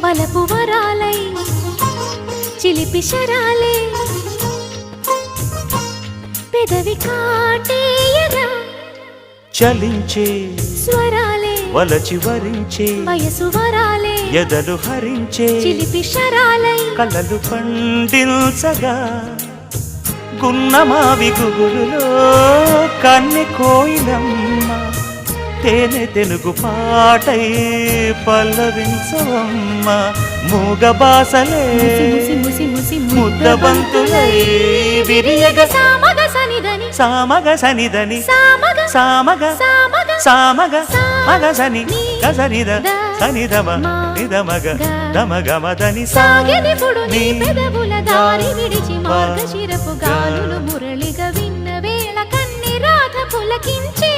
వలపు వరాలై చిలిపి శరాలే పెదవి కాటేయగా చలించే స్వరాలే వలచి వరించే వయసు వరాలే ఎదలు హరించే చిలిపి శరాలై కలలు పండించగా గున్నమావి గుగురులో కన్నె కోయిలమ్మ తేనె తెలుగు పాటై పల్లవించవమ్మ మూగ బాసలే ముద్దబంతులై విరియగ సామగ సనిదని సామగ సనిదని సామగ సామగ సామగ సామగ మగ సని గసనిద సనిదమ నిదమగ దమగమదని సాగెనిపుడు నీ పెదవుల దారి విడిచి మార్గశిరపు గాలులు మురళిగా విన్న వేళ కన్ని రాధ పులకించి